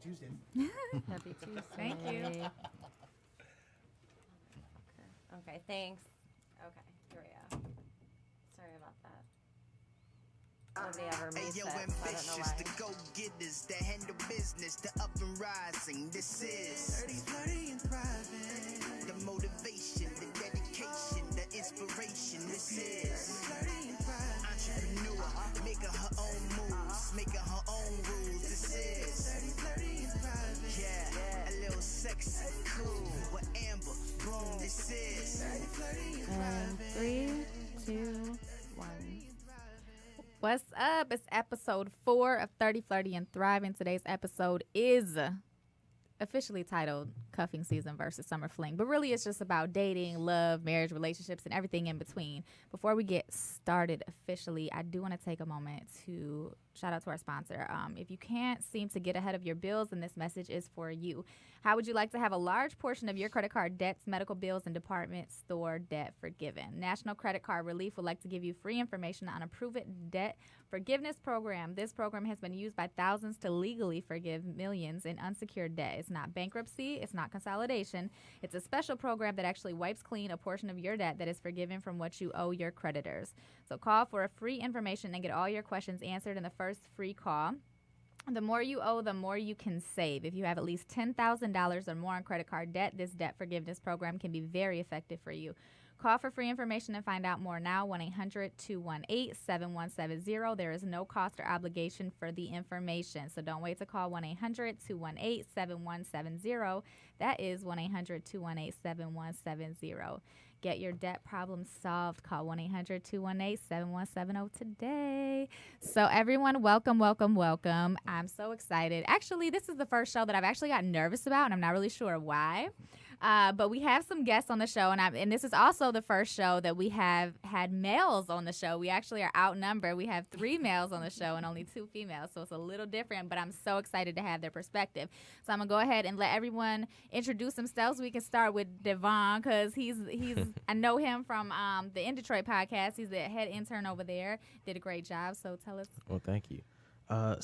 Tuesday. Happy Tuesday. Thank you. Okay, thanks. Okay, here we go. Sorry about that. Nobody ever meets Yo, it, so I don't know ambitious, why. the go-getters, the handle business, the up and rising. This is 30, flirty, and thriving. The motivation, the dedication, the inspiration. This is 30 and thriving. Entrepreneur, making her own moves, making her own rules. This is 30, flirty, and thriving. Yeah, a little sexy, cool with Amber. Boom, this is 30, flirty, and thriving. 3, 2, 1. What's up? It's episode 4 of 30, Flirty, and Thriving. Today's episode is officially titled Cuffing Season versus Summer Fling, but really it's just about dating, love, marriage, relationships, and everything in between. Before we get started officially, I do want to take a moment to shout out to our sponsor. If you can't seem to get ahead of your bills, then this message is for you. How would you like to have a large portion of your credit card debts, medical bills, and department store debt forgiven? National Credit Card Relief would like to give you free information on a proven debt forgiveness program. This program has been used by thousands to legally forgive millions in unsecured debt. It's not bankruptcy. It's not consolidation. It's a special program that actually wipes clean a portion of your debt that is forgiven from what you owe your creditors. So call for a free information and get all your questions answered in the first free call. The more you owe, the more you can save. If you have at least $10,000 or more on credit card debt, this debt forgiveness program can be very effective for you. Call for free information and find out more now, 1-800-218-7170. There is no cost or obligation for the information, so don't wait to call 1-800-218-7170. That is 1-800-218-7170. Get your debt problem solved. Call 1-800-218-7170 today. So everyone, welcome, welcome, welcome. I'm so excited. Actually, this is the first show that I've actually gotten nervous about, and I'm not really sure why. But we have some guests on the show, and this is also the first show that we have had males on the show. We actually are outnumbered. We have 3 males on the show and only 2 females, so it's a little different, but I'm so excited to have their perspective. So I'm going to go ahead and let everyone introduce themselves. We can start with Devon, because he's I know him from the In Detroit podcast. He's the head intern over there. Did a great job, so tell us. Well, thank you. I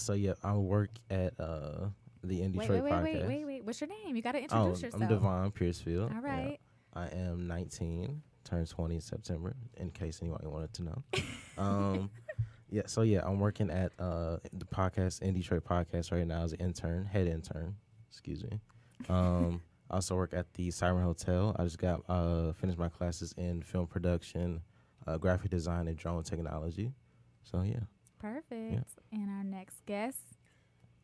work at the In Detroit podcast. Wait. What's your name? You got to introduce yourself. I'm Devon Piercefield. All right. Yeah. I am 19, turned 20 in September, in case anyone wanted to know. I'm working at the podcast, In Detroit podcast right now as an head intern, excuse me. I also work at the Siren Hotel. I just got finished my classes in film production, graphic design, and drone technology. So, yeah. Perfect. Yeah. And our next guest.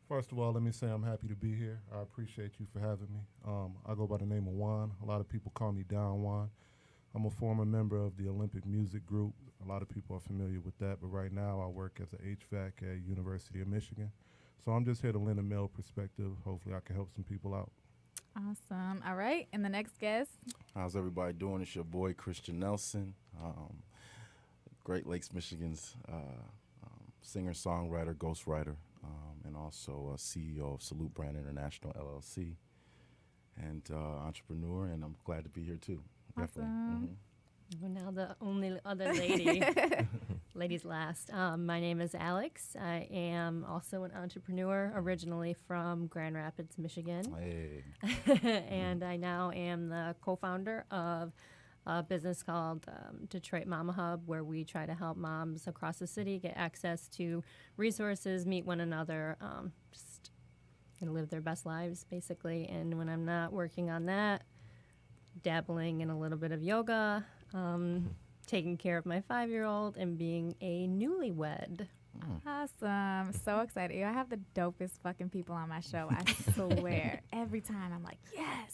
First of all, let me say I'm happy to be here. I appreciate you for having me. I go by the name of Juan. A lot of people call me Don Juan. I'm a former member of the Olympic Music Group. A lot of people are familiar with that, but right now I work as an HVAC at University of Michigan. So I'm just here to lend a male perspective. Hopefully I can help some people out. Awesome. All right. And the next guest. How's everybody doing? It's your boy, Christian Nelson, Great Lakes, Michigan's singer-songwriter, ghostwriter, and also CEO of Salute Brand International, LLC, and entrepreneur, and I'm glad to be here, too. Awesome. Definitely. Well, now the only other lady, ladies last. My name is Alex. I am also an entrepreneur, originally from Grand Rapids, Michigan. Hey. And I now am the co-founder of a business called Detroit Mama Hub, where we try to help moms across the city get access to resources, meet one another, just live their best lives, basically. And when I'm not working on that, dabbling in a little bit of yoga, taking care of my 5-year-old, and being a newlywed. Awesome. So excited. I have the dopest fucking people on my show. I swear. Every time I'm like, yes.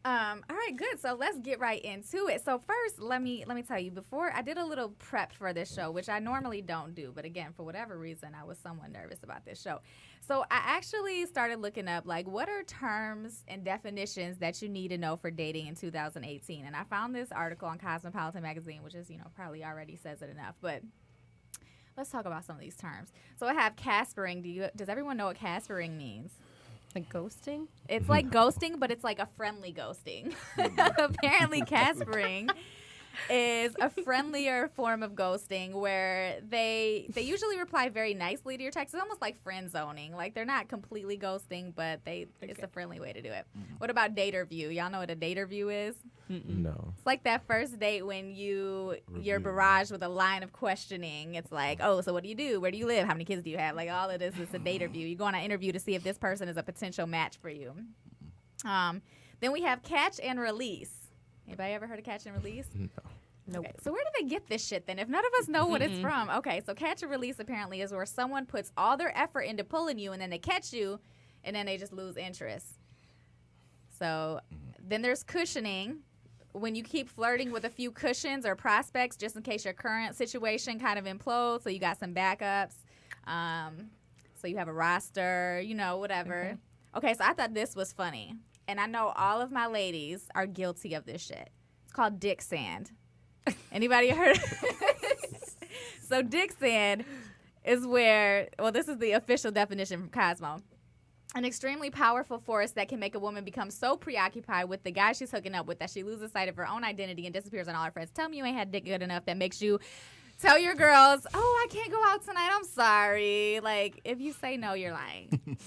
All right, good. So let's get right into it. So first, let me tell you, before I did a little prep for this show, which I normally don't do, but again, for whatever reason, I was somewhat nervous about this show. So I actually started looking up, like, what are terms and definitions that you need to know for dating in 2018? And I found this article on Cosmopolitan Magazine, which is, probably already says it enough, but let's talk about some of these terms. So I have caspering. Does everyone know what caspering means? Like ghosting? It's like ghosting, but it's like a friendly ghosting. Apparently, caspering is a friendlier form of ghosting where they usually reply very nicely to your text. It's almost like friend zoning. Like they're not completely ghosting, but it's a friendly way to do it. What about dater view? Y'all know what a dater view is? No. It's like that first date when you're barraged with a line of questioning. It's like, oh, so what do you do? Where do you live? How many kids do you have? Like all of this is a dater view. You go on an interview to see if this person is a potential match for you. Then we have catch and release. Anybody ever heard of catch and release? No. Nope. Okay, so where do they get this shit then? If none of us know what it's from. Okay, so catch and release apparently is where someone puts all their effort into pulling you and then they catch you and then they just lose interest. So then there's cushioning, when you keep flirting with a few cushions or prospects just in case your current situation kind of implodes, so you got some backups. So you have a roster, whatever. Okay, so I thought this was funny. And I know all of my ladies are guilty of this shit. It's called dick sand. Anybody heard of it? So dick sand is where, this is the official definition from Cosmo. An extremely powerful force that can make a woman become so preoccupied with the guy she's hooking up with that she loses sight of her own identity and disappears on all her friends. Tell me you ain't had dick good enough that makes you tell your girls, oh, I can't go out tonight. I'm sorry. Like, if you say no, you're lying.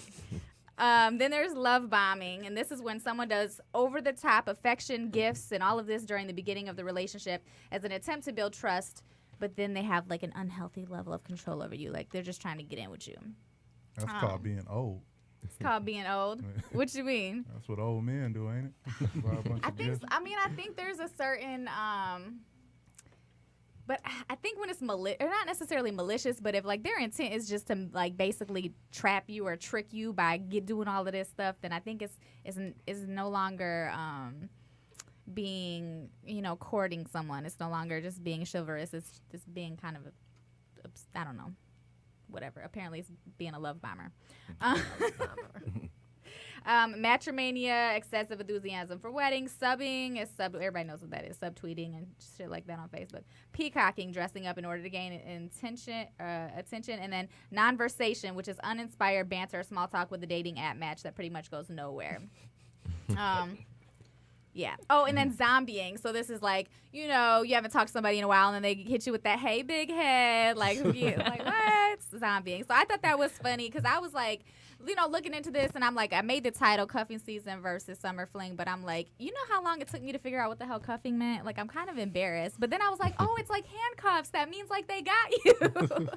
Then there's love bombing, and this is when someone does over-the-top affection, gifts, and all of this during the beginning of the relationship as an attempt to build trust, but then they have, like, an unhealthy level of control over you. Like, they're just trying to get in with you. That's called being old. It's called being old. What you mean? That's what old men do, ain't it? Buy a bunch of gifts. I think there's a certain but I think when it's or not necessarily malicious, but if like their intent is just to like basically trap you or trick you by doing all of this stuff, then I think it's no longer being courting someone. It's no longer just being chivalrous. It's just being kind of I don't know, whatever. Apparently, it's being a love bomber. Matrimania, excessive enthusiasm for weddings, subbing is everybody knows what that is, subtweeting and shit like that on Facebook. Peacocking, dressing up in order to gain attention, and then nonversation, which is uninspired banter or small talk with a dating app match that pretty much goes nowhere. Yeah. Oh, and then zombieing. So this is like, you haven't talked to somebody in a while, and then they hit you with that, hey, big head. Like, like what? Zombieing. So I thought that was funny because I was like, looking into this, and I'm like, I made the title Cuffing Season versus Summer Fling, but I'm like, you know how long it took me to figure out what the hell cuffing meant? Like, I'm kind of embarrassed. But then I was like, oh, it's like handcuffs. That means like they got you.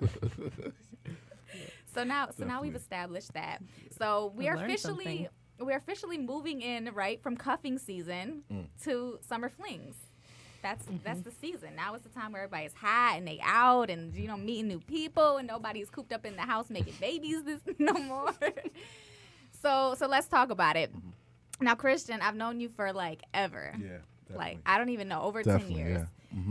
So now we've established that. So we're officially moving in, right, from cuffing season to summer flings. That's the season. Now it's the time where everybody's hot and they out and meeting new people and nobody's cooped up in the house making babies no more. So let's talk about it. Now, Christian, I've known you for like ever. Yeah, definitely. Like I don't even know, over Definitely, 10 years. Yeah.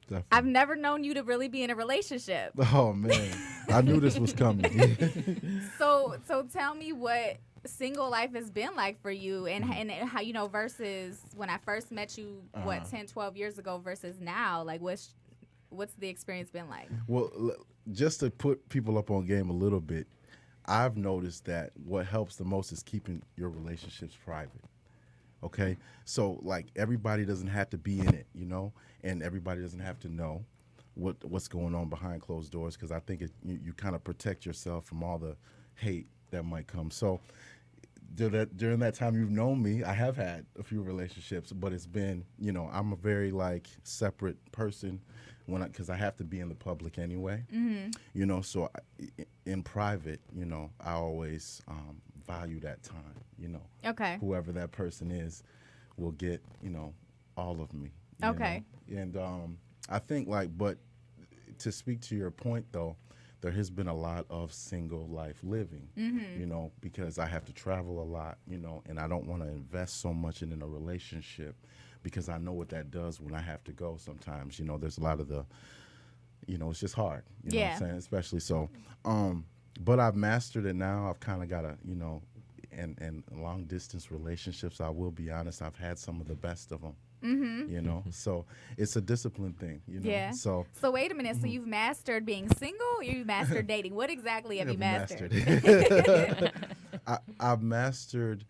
Definitely. I've never known you to really be in a relationship. Oh man, I knew this was coming. So tell me what single life has been like for you and how versus when I first met you 10, 12 years ago versus now, like what's the experience been like? Well, just to put people up on game a little bit, I've noticed that what helps the most is keeping your relationships private. Okay, so like everybody doesn't have to be in it, and everybody doesn't have to know what's going on behind closed doors, because I think you kind of protect yourself from all the hate that might come. So during that time you've known me, I have had a few relationships, but it's been, I'm a very like separate person because I have to be in the public anyway. Mm-hmm. So in private, I always value that time. Okay. Whoever that person is will get, all of me. Okay. And I think but to speak to your point though, there has been a lot of single life living, because I have to travel a lot, and I don't want to invest so much in a relationship because I know what that does when I have to go sometimes. There's a lot of the, it's just hard, you know what I'm saying? Especially so. But I've mastered it now. I've kind of got and long distance relationships, I will be honest, I've had some of the best of them. Mm-hmm. So it's a discipline thing, Yeah. So wait a minute. So you've mastered being single, or you've mastered dating? What exactly have you mastered? I've mastered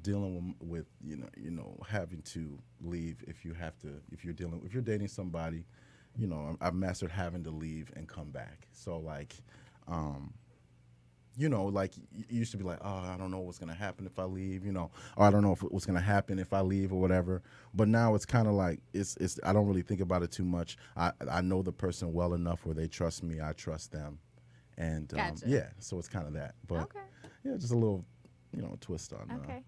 dealing with having to leave if you're dating somebody, I've mastered having to leave and come back. So like, like you used to be like, oh, I don't know what's gonna happen if I leave, or I don't know what's gonna happen if I leave or whatever. But now it's kind of like it's I don't really think about it too much. I know the person well enough where they trust me, I trust them, and Gotcha. so it's kind of that. But Okay. yeah, just a little twist on Okay.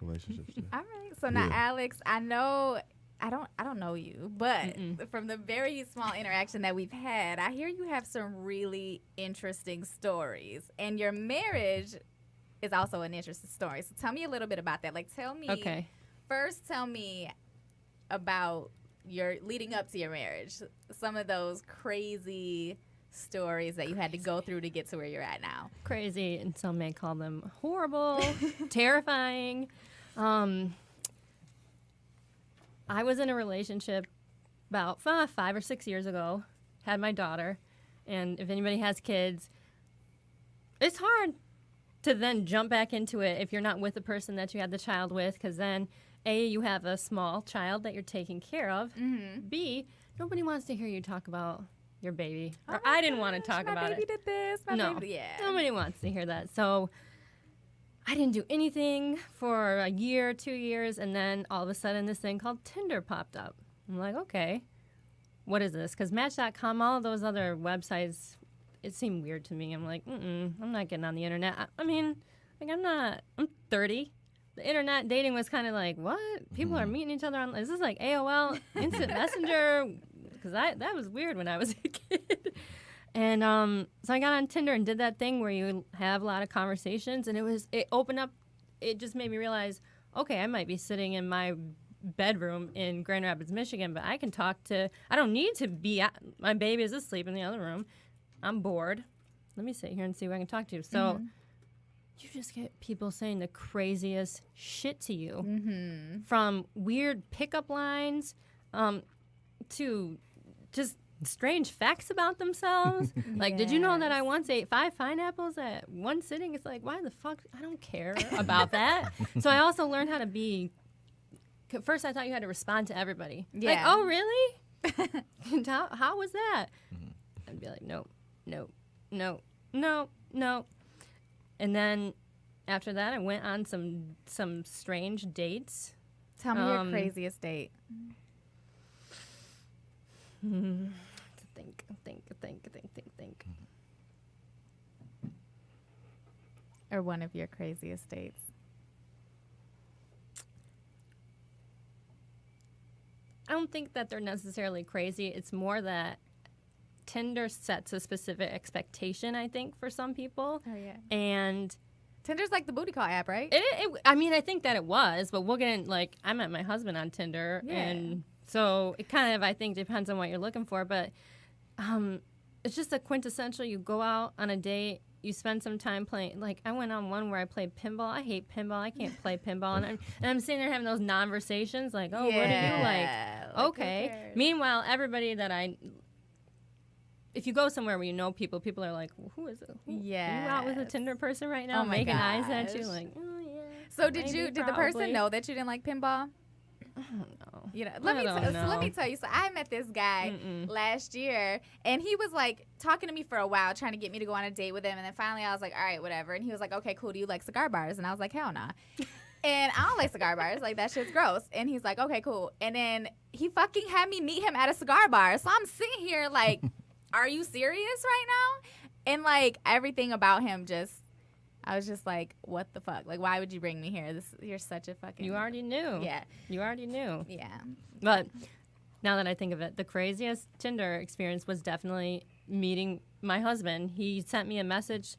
relationships. Yeah. All right. So now, Yeah. Alex, I know I don't know you, but from the very small interaction that we've had, I hear you have some really interesting stories, and your marriage is also an interesting story. So tell me a little bit about that. Like, tell me tell me about your leading up to your marriage. Some of those crazy stories that you had to go through to get to where you're at now. Crazy, and some may call them horrible, terrifying. I was in a relationship about 5 or 6 years ago, had my daughter, and if anybody has kids, it's hard to then jump back into it if you're not with the person that you had the child with, because then, A, you have a small child that you're taking care of. B, nobody wants to hear you talk about your baby. Or I didn't want to talk about it. My baby did this. Nobody wants to hear that. So I didn't do anything for a year, 2 years, and then all of a sudden this thing called Tinder popped up. I'm like, okay, what is this? Because Match.com, all of those other websites, it seemed weird to me. I'm like, I'm not getting on the internet. I'm 30. The internet dating was kind of like, what? People are meeting each other on, is this like AOL, Instant Messenger? Because that was weird when I was a kid. And so I got on Tinder and did that thing where you have a lot of conversations, and it opened up, it just made me realize, okay, I might be sitting in my bedroom in Grand Rapids, Michigan, but I can talk to, I don't need to be, my baby is asleep in the other room. I'm bored. Let me sit here and see who I can talk to. So you just get people saying the craziest shit to you, from weird pickup lines to just strange facts about themselves. Like, did you know that I once ate 5 pineapples at one sitting? It's like, why the fuck? I don't care about that. So I also learned how to be, first I thought you had to respond to everybody. Yeah. Like, oh, really? how was that? I'd be like, nope. And then after that, I went on some strange dates. Tell me your craziest date. Think. Or one of your craziest dates. I don't think that they're necessarily crazy. It's more that Tinder sets a specific expectation, I think, for some people. Oh, yeah. And Tinder's like the booty call app, right? I think that it was, but we'll get in, like, I met my husband on Tinder, and so it kind of, I think, depends on what you're looking for, but it's just a quintessential, you go out on a date, you spend some time playing, like, I went on one where I played pinball. I hate pinball. I can't play pinball. And I'm sitting there having those non-conversations, like, oh, what do you like? Okay. Meanwhile, everybody that if you go somewhere where you know people are like, well, who is it? Are you out with a Tinder person right now? Oh my making eyes at gosh. you like, oh, yeah. So did the person know that you didn't like pinball? I don't know. You know, I don't know. let me tell you. So I met this guy last year, and he was like talking to me for a while, trying to get me to go on a date with him. And then finally, I was like, all right, whatever. And he was like, okay, cool. Do you like cigar bars? And I was like, hell nah. And I don't like cigar bars. Like, that shit's gross. And he's like, okay, cool. And then he fucking had me meet him at a cigar bar. So I'm sitting here like, are you serious right now? And like everything about him I was just like, what the fuck? Like, why would you bring me here? You're such a fucking... You already knew. Yeah. You already knew. Yeah. But now that I think of it, the craziest Tinder experience was definitely meeting my husband. He sent me a message,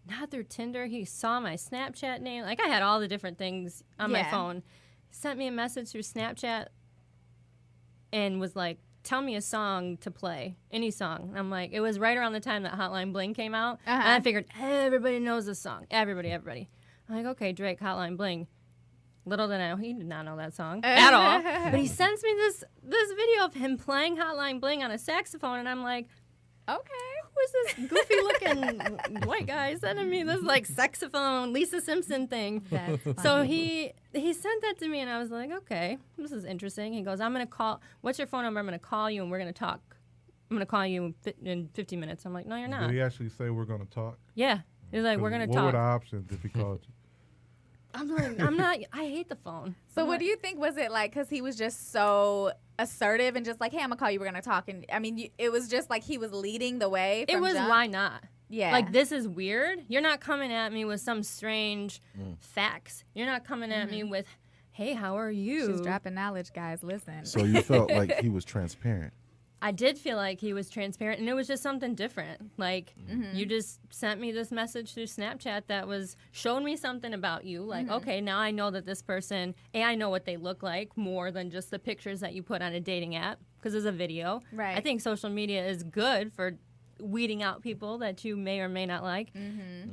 not through Tinder. He saw my Snapchat name. Like, I had all the different things on my phone. Sent me a message through Snapchat and was like, tell me a song to play, any song. And I'm like, it was right around the time that Hotline Bling came out. And I figured everybody knows this song. Everybody. I'm like, okay, Drake, Hotline Bling. Little did I know, he did not know that song at all. But he sends me this video of him playing Hotline Bling on a saxophone, and I'm like, Okay. Who is this goofy looking white guy sending me this like saxophone Lisa Simpson thing? That's So funny. he sent that to me, and I was like, okay, this is interesting. He goes, I'm gonna call. What's your phone number? I'm gonna call you, and we're gonna talk. I'm gonna call you in 50 minutes. I'm like, no, you're not. Did he actually say we're going to talk? Yeah, he's like, we're gonna What were the talk. options if he called you? I'm like, I'm not. I hate the phone. So what do you think? Was it like because he was just so assertive and just like, hey, I'm gonna call you. We're gonna talk. And I mean, it was just like he was leading the way. It from was jump? why not? Yeah. Like, this is weird. You're not coming at me with some strange facts. You're not coming at me with, hey, how are you? She's dropping knowledge, guys. Listen. So you felt like he was transparent. I did feel like he was transparent, and it was just something different. Like, you just sent me this message through Snapchat that was showing me something about you. Like, okay, now I know that this person, I know what they look like more than just the pictures that you put on a dating app, because there's a video. Right. I think social media is good for weeding out people that you may or may not like.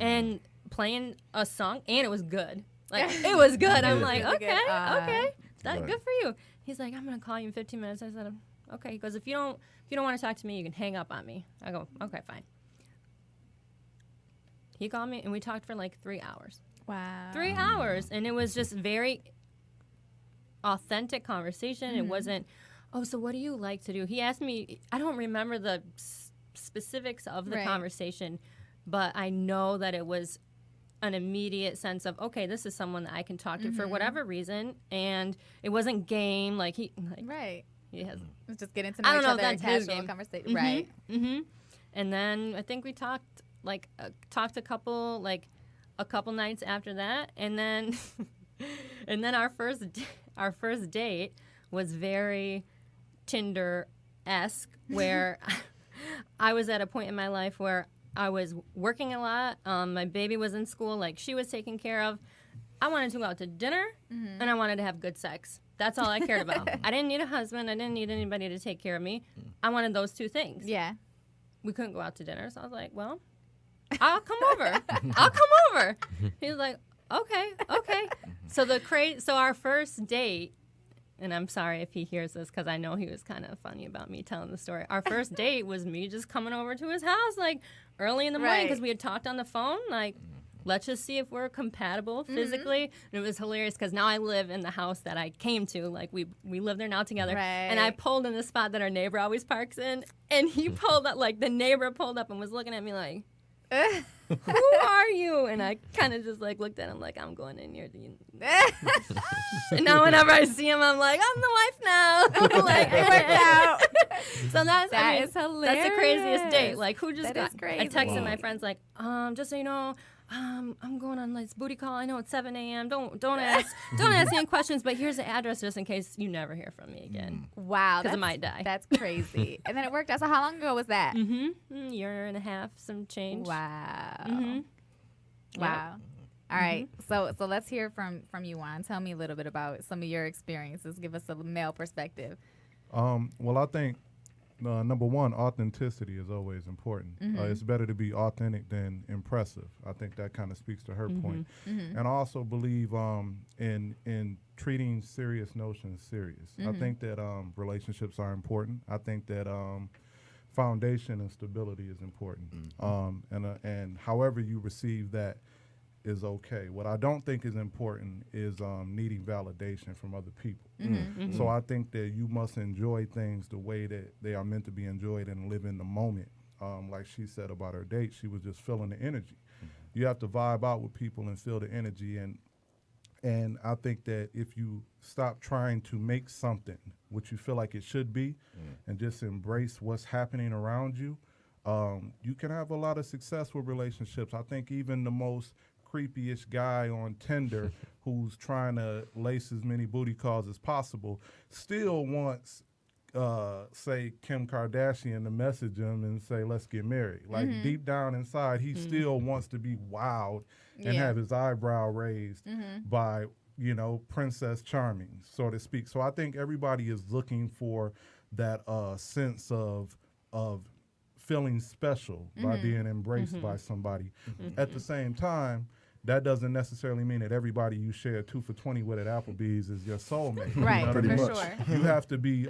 And playing a song, and it was good. Like, it was good. I'm like, Really okay, good. okay, that Right. good for you. He's like, I'm gonna call you in 15 minutes. I said, okay. He goes, if you don't want to talk to me, you can hang up on me. I go, okay, fine. He called me, and we talked for like 3 hours. Wow. 3 hours, and it was just very authentic conversation. It wasn't, oh, so what do you like to do? He asked me, I don't remember the specifics of the Right. conversation, but I know that it was an immediate sense of, okay, this is someone that I can talk to for whatever reason, and it wasn't game, like he Right. has. Let's just get into know I don't each know other if in that's his casual game. conversation. Right. Mm-hmm. And then I think we talked a couple nights after that, and then and then our first date was very Tinder-esque, where I was at a point in my life where I was working a lot. My baby was in school, like she was taken care of. I wanted to go out to dinner, and I wanted to have good sex. That's all I cared about. I didn't need a husband. I didn't need anybody to take care of me. I wanted those two things. Yeah. We couldn't go out to dinner, so I was like, well, I'll come over. I'll come over. He was like, okay. So our first date, and I'm sorry if he hears this because I know he was kind of funny about me telling the story. Our first date was me just coming over to his house like early in the morning because Right. we had talked on the phone. Like, let's just see if we're compatible physically. And it was hilarious because now I live in the house that I came to. Like, we live there now together. And I Right. pulled in the spot that our neighbor always parks in. And he pulled up, like, the neighbor pulled up and was looking at me like, who are you? And I kind of just, like, looked at him like, I'm going in here. And now whenever I see him, I'm like, I'm the wife now. Like, It worked out. So that's, That I mean, is that's the craziest date. hilarious. Like, who just That got, is crazy. I texted Wow. my friends like, just so you know, I'm going on this booty call. I know it's 7 a.m. Don't ask any questions, but here's the address just in case you never hear from me again. Wow. 'Cause I that's- might die. That's crazy. And then it worked out. So how long ago was that? Year and a half, some change. Wow. Mhm. Wow. All right. So let's hear from you, Juan. Tell me a little bit about some of your experiences. Give us a male perspective. Well, I think number one, authenticity is always important. It's better to be authentic than impressive. I think that kind of speaks to her point. And I also believe in treating serious notions serious. I think that relationships are important. I think that foundation and stability is important. And however you receive that is okay. What I don't think is important is needing validation from other people. So I think that you must enjoy things the way that they are meant to be enjoyed and live in the moment. Like she said about her date, she was just feeling the energy. You have to vibe out with people and feel the energy. And I think that if you stop trying to make something what you feel like it should be and just embrace what's happening around you, you can have a lot of success with relationships. I think even the most creepy-ish guy on Tinder who's trying to lace as many booty calls as possible still wants, say, Kim Kardashian to message him and say, let's get married. Like, deep down inside, he still wants to be wowed and Yeah. have his eyebrow raised by, Princess Charming, so to speak. So I think everybody is looking for that sense of feeling special by being embraced by somebody. At the same time, that doesn't necessarily mean that everybody you share 2 for $20 with at Applebee's is your soulmate. You know Right. what I For mean? sure. You have to be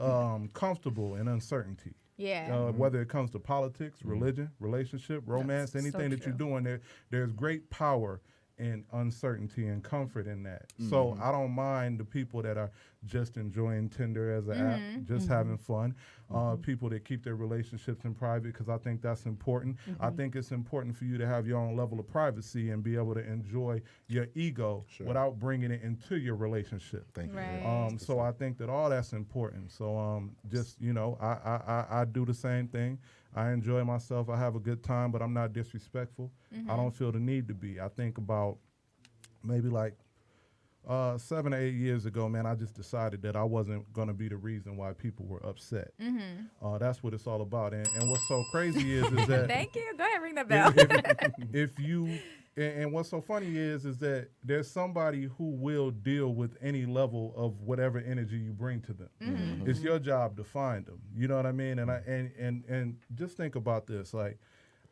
comfortable in uncertainty. Yeah. Whether it comes to politics, religion, relationship, romance, That's anything so that you're true. doing, there's great power and uncertainty and comfort in that. So I don't mind the people that are just enjoying Tinder as an app, just having fun. People that keep their relationships in private, because I think that's important. I think it's important for you to have your own level of privacy and be able to enjoy your ego without bringing it into your relationship. Thank you. Right. So I think that all that's important. So just, I do the same thing. I enjoy myself. I have a good time, but I'm not disrespectful. I don't feel the need to be. I think about maybe like 7 or 8 years ago, man, I just decided that I wasn't going to be the reason why people were upset. That's what it's all about. And what's so crazy is that Thank you. Go ahead, ring the bell. if you and what's so funny is that there's somebody who will deal with any level of whatever energy you bring to them. It's your job to find them. You know what I mean? And just think about this, like,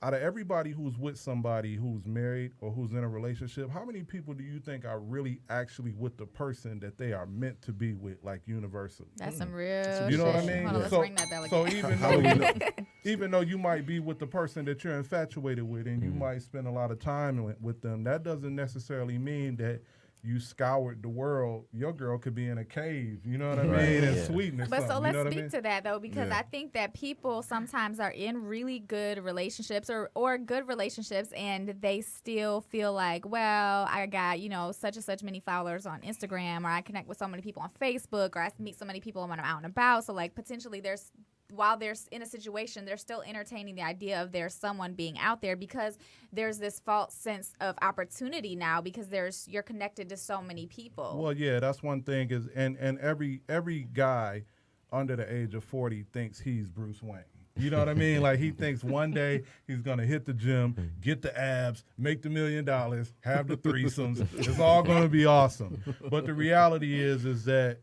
out of everybody who's with somebody who's married or who's in a relationship, how many people do you think are really actually with the person that they are meant to be with, like universally? That's some real You know what I shit. mean? Hold on, let's So- ring that bell So again. even though you might be with the person that you're infatuated with and you might spend a lot of time with them, that doesn't necessarily mean that you scoured the world. Your girl could be in a cave, you know what I mean, in Sweden or But something. so you let's know what speak I mean? to that though, because Yeah. I think that people sometimes are in really good relationships or good relationships, and they still feel like, well, I got such and such many followers on Instagram, or I connect with so many people on Facebook, or I meet so many people when I'm out and about. So like potentially while they're in a situation, they're still entertaining the idea of there's someone being out there, because there's this false sense of opportunity now, because you're connected to so many people. Well, yeah, that's one thing is, and every guy under the age of 40 thinks he's Bruce Wayne. You know what I mean? Like, he thinks one day he's going to hit the gym, get the abs, make the $1 million, have the threesomes. It's all going to be awesome. But the reality is that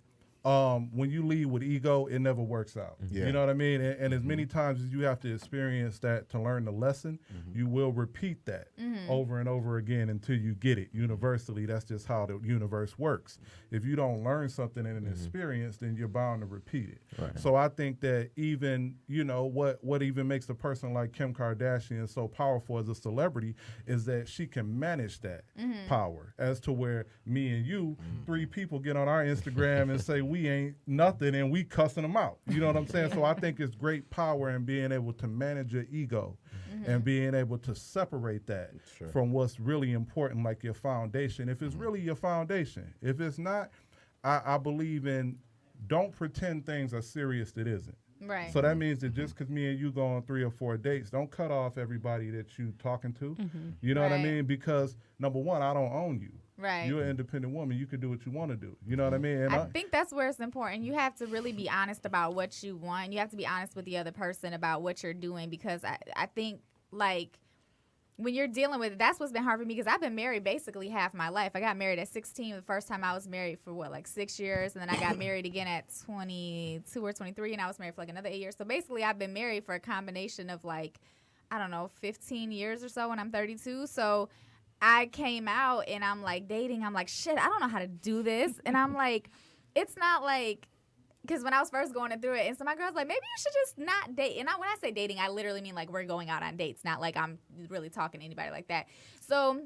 when you lead with ego, it never works out. Yeah. You know what I mean? And as many times as you have to experience that to learn the lesson, you will repeat that over and over again until you get it. Universally, that's just how the universe works. If you don't learn something in an experience, then you're bound to repeat it. Right. So I think that even, what even makes a person like Kim Kardashian so powerful as a celebrity is that she can manage that power, as to where me and you, 3 people get on our Instagram and say we ain't nothing and we cussing them out. You know what I'm saying? So I think it's great power in being able to manage your ego and being able to separate that from what's really important, like your foundation. If it's really your foundation. If it's not, I believe in don't pretend things are serious that isn't. Right. So that means that just because me and you go on 3 or 4 dates, don't cut off everybody that you talking to. You know what I Right. mean? Because number one, I don't own you. Right. You're an independent woman. You can do what you want to do. You know what I mean? And I think that's where it's important. You have to really be honest about what you want. You have to be honest with the other person about what you're doing, because I think, like, when you're dealing with it, that's what's been hard for me, because I've been married basically half my life. I got married at 16. The first time I was married for, 6 years. And then I got married again at 22 or 23, and I was married for like another 8 years. So basically I've been married for a combination of 15 years or so, when I'm 32. So I came out and I'm like dating. I'm like, shit, I don't know how to do this. And I'm like, it's not like, because when I was first going through it, and so my girl's like, maybe you should just not date. And when I say dating, I literally mean like we're going out on dates, not like I'm really talking to anybody like that. So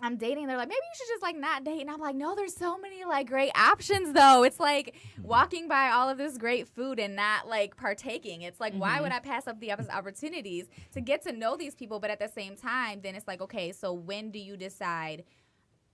I'm dating. They're like, maybe you should just like not date. And I'm like, no, there's so many like great options though. It's like walking by all of this great food and not like partaking. It's like, why would I pass up the opportunities to get to know these people? But at the same time, then it's like, okay, so when do you decide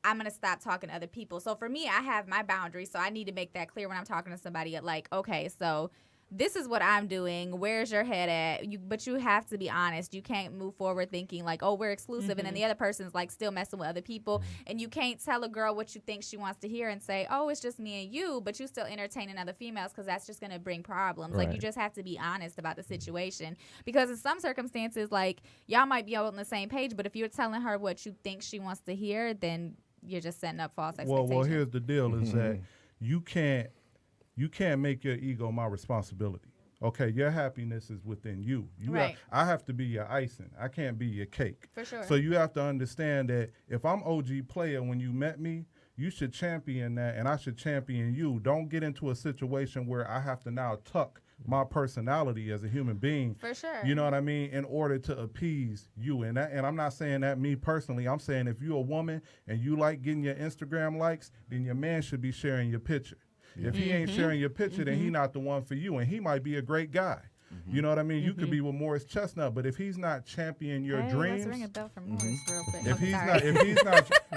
I'm going to stop talking to other people? So for me, I have my boundaries. So I need to make that clear when I'm talking to somebody, like, okay, so this is what I'm doing. Where's your head at? But you have to be honest. You can't move forward thinking like, oh, we're exclusive. And then the other person's like still messing with other people. And you can't tell a girl what you think she wants to hear and say, oh, it's just me and you. But you still entertaining other females, because that's just going to bring problems. Like, you Right. just have to be honest about the situation. Because in some circumstances, like, y'all might be on the same page. But if you're telling her what you think she wants to hear, then you're just setting up false expectations. well, here's the deal: is that you can't make your ego my responsibility. Okay, your happiness is within you. Right. I have to be your icing. I can't be your cake. For sure. So you have to understand that if I'm OG player when you met me, you should champion that, and I should champion you. Don't get into a situation where I have to now tuck my personality as a human being. For sure. You know what I mean? In order to appease you. And I'm not saying that me personally. I'm saying if you're a woman and you like getting your Instagram likes, then your man should be sharing your picture. If he ain't sharing your picture, then he not the one for you. And he might be a great guy. You know what I mean? You could be with Morris Chestnut, but if he's not championing your dreams, let's ring a bell for Morris real quick.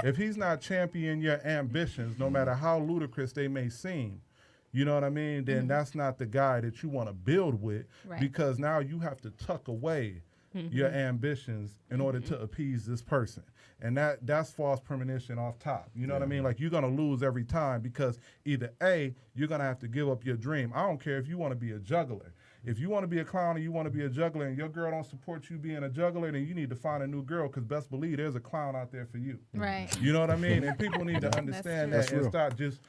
if he's not championing your ambitions, no matter how ludicrous they may seem, you know what I mean? Then that's not the guy that you want to build with, because now you have to tuck away your ambitions in order to appease this person. And that's false premonition off top. You know what I mean? Like, you're going to lose every time, because either A, you're going to have to give up your dream. I don't care if you want to be a juggler. If you want to be a clown and you want to be a juggler and your girl don't support you being a juggler, then you need to find a new girl, because best believe there's a clown out there for you. Right. You know what I mean? And people need to understand that and real. stop just,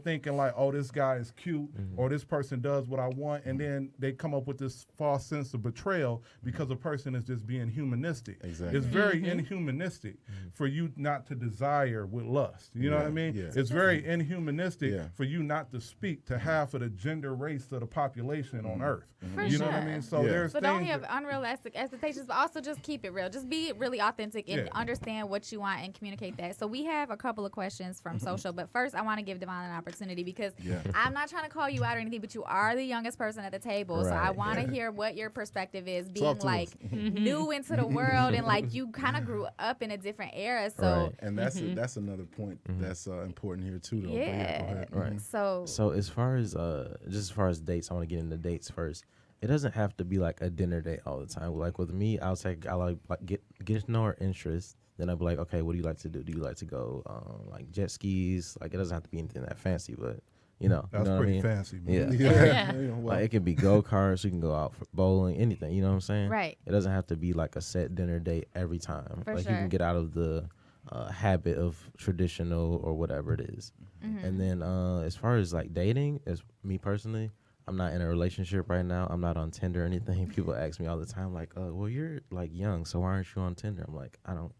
thinking like, oh, this guy is cute or this person does what I want. And then they come up with this false sense of betrayal because a person is just being humanistic. Exactly. It's very inhumanistic for you not to desire with lust. You know what I mean? Yeah. It's very inhumanistic for you not to speak to half of the gender race of the population on Earth. For You know what I sure. mean? So there's So things don't have unrealistic expectations, but also just keep it real. Just be really authentic and understand what you want and communicate that. So we have a couple of questions from social, but first I want to give Devon an opportunity, because I'm not trying to call you out or anything, but you are the youngest person at the table. So I want to hear what your perspective is, being like new into the world, and like you kind of grew up in a different era. So and that's another point that's important here too, though. But go ahead. Right. So as far as as far as dates, I want to get into dates first. It doesn't have to be like a dinner date all the time. Like with me, I like get to know her interests. Then I'd be like, okay, what do you like to do? Do you like to go like jet skis? Like, it doesn't have to be anything that fancy, but that's pretty what I mean? fancy, man. Yeah. Yeah. Like, it could be go-karts, we can go out for bowling, anything, you know what I'm saying? Right. It doesn't have to be like a set dinner date every time. For like, sure. you can get out of the habit of traditional or whatever it is. And then as far as like dating, as me personally, I'm not in a relationship right now. I'm not on Tinder or anything. People ask me all the time, like, well, you're like young, so why aren't you on Tinder? I'm like, I don't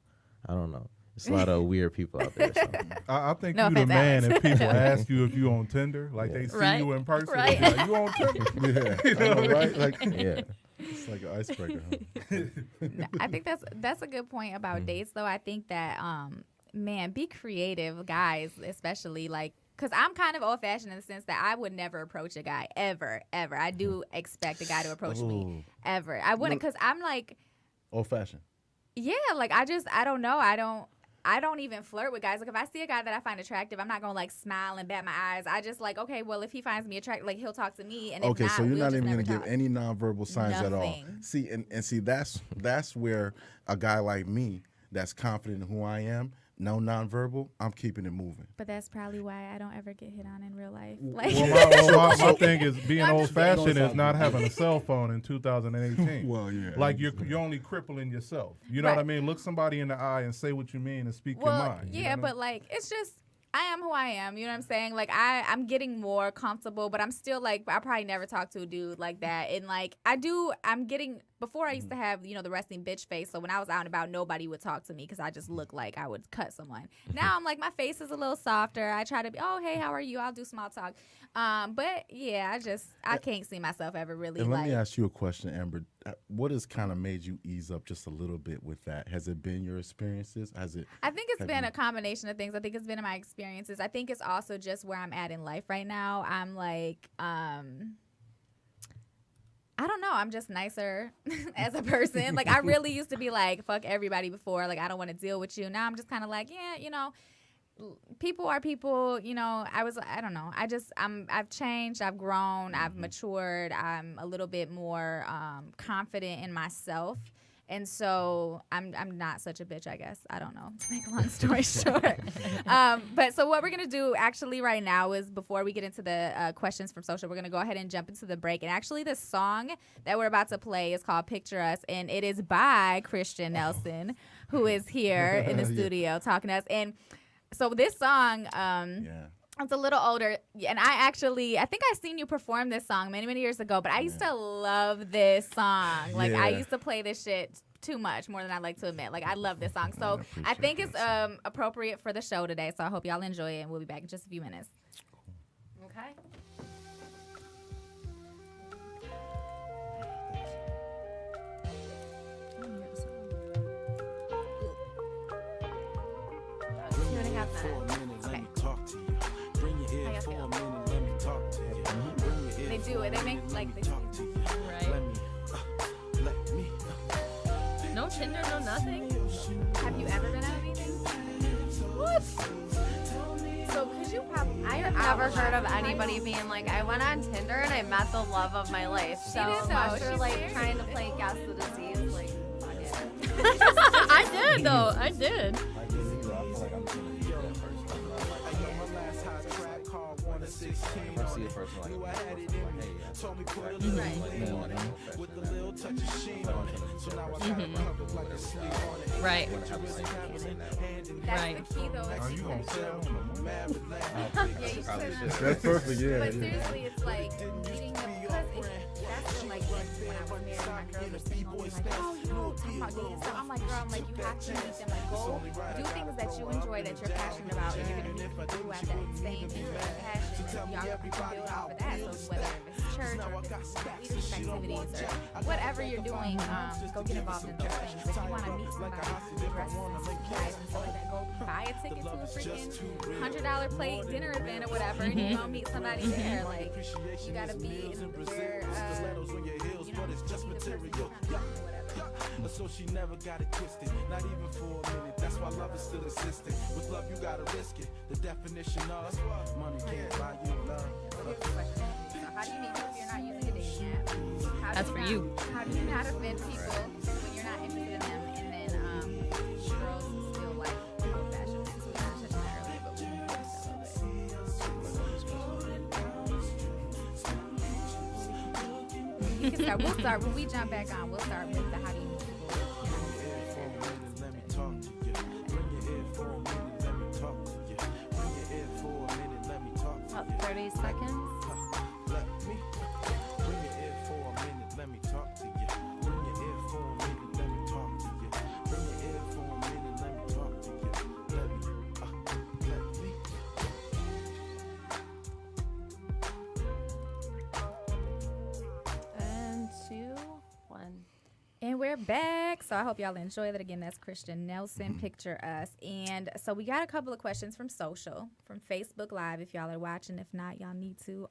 know. There's a lot of weird people out there. So. I think No you the offense, man Alex. if people ask you if you on Tinder, like they see you in person, they be like, you on Tinder? I know, right? Like, Yeah. it's like an icebreaker. Huh? I think that's a good point about dates, though. I think that man, be creative, guys, especially like. Because I'm kind of old-fashioned in the sense that I would never approach a guy, ever. I do expect a guy to approach me, ever. I wouldn't, because I'm like... Old-fashioned. Yeah, like, I don't know. I don't even flirt with guys. Like, if I see a guy that I find attractive, I'm not going to, like, smile and bat my eyes. I just, like, okay, well, if he finds me attractive, like, he'll talk to me. And if Okay, not, so you're we'll not just even never going to give talk. any nonverbal signs at all. Nothing. See, and see, that's where a guy like me that's confident in who I am, no nonverbal, I'm keeping it moving. But that's probably why I don't ever get hit on in real life. Like, Well, my thing is being No, I'm old just kidding. fashioned is not having a cell phone in 2018. Well, yeah. Like you're only crippling yourself. You know what I mean? Look somebody in the eye and say what you mean and speak your mind. You know yeah, what I mean? but like it's just I am who I am. You know what I'm saying? Like I'm getting more comfortable, but I'm still like I probably never talked to a dude like that. And like I'm getting before I used to have the resting bitch face. So when I was out and about, nobody would talk to me because I just looked like I would cut someone. Now I'm like my face is a little softer. I try to be hey, how are you? I'll do small talk. But yeah, I can't see myself ever really. And let like, me ask you a question, Amber. What has kind of made you ease up just a little bit with that? Has it been your experiences? I think it's been a combination of things. I think it's been in my experiences. I think it's also just where I'm at in life right now. I'm like, I don't know. I'm just nicer as a person. Like I really used to be like, fuck everybody before. Like I don't want to deal with you. Now I'm just kind of like, yeah, people are people. I don't know. I've changed. I've grown. I've matured. I'm a little bit more confident in myself. And so I'm not such a bitch, I guess. I don't know, to make a long story short. But so what we're going to do actually right now is before we get into the questions from social, we're going to go ahead and jump into the break. And actually the song that we're about to play is called Picture Us. And it is by Christian Nelson, who is here in the studio talking to us. And so this song... It's a little older, and I think I seen you perform this song many, many years ago, but I used to love this song. Like, I used to play this shit too much, more than I like to admit. Like, I love this song. So I think it's appropriate for the show today, so I hope y'all enjoy it, and we'll be back in just a few minutes. Okay. How's that? Okay. How y'all feel? They do it. They make like they Right. No Tinder, no nothing. Have you ever been at anything? What? So, cause you probably I have never heard of anybody being like, I went on Tinder and I met the love of my life. She So didn't know. unless you're She's like serious. trying to play guess the disease, like, fuck it. I did though. I did. Like me neither. I feel like I'm just gonna be that person. If I see a person like, hey, Right. that's Right. the key though. Are you gonna sell? Yeah, you should. That's perfect. Yeah. But seriously, it's like meeting them because that's like when I was married, my girls were single. They're like, oh, you know, talking about dating stuff. I'm like, girl, I'm like, you have to meet them. Like, go do things that you enjoy, that you're passionate about, and you're gonna meet people who have that same interest and passion, and y'all can build off of that. So whether it's church or if it's leadership activities or whatever you're doing, go get involved in those things. If you want to meet somebody who dresses and guys and stuff like that, go buy a ticket to a freaking $100 plate dinner event or whatever, and you gonna meet somebody there. Like, you gotta be in where you know, it's just material. So she never got it twisted, not even for a minute. That's why love is still existing. With love, you gotta risk it. The definition of money can't buy you love. Here's the question. So how do you meet people if you're not using a dating app? How do That's for not- you. How do you not offend people when you're not interested in them? And then girls still like old fashioned. So we touched on that earlier, but we can finish that a little bit. You can start. We'll start when we jump back on. We'll start with the how do you meet people. Let me talk to you. Bring your ear for a minute. Let me talk to you. Bring your ear for a minute. Let me talk to About 30 seconds. Let me bring your ear for a minute. Let me talk to you. Bring your ear for a minute. Let me talk to you. Bring your ear for a minute. Let me talk to you. Let me. And 2, 1. And we're back. So I hope y'all enjoy that. Again, that's Christian Nelson, Picture Us. And so we got a couple of questions from social, from Facebook Live, if y'all are watching. If not, y'all need to.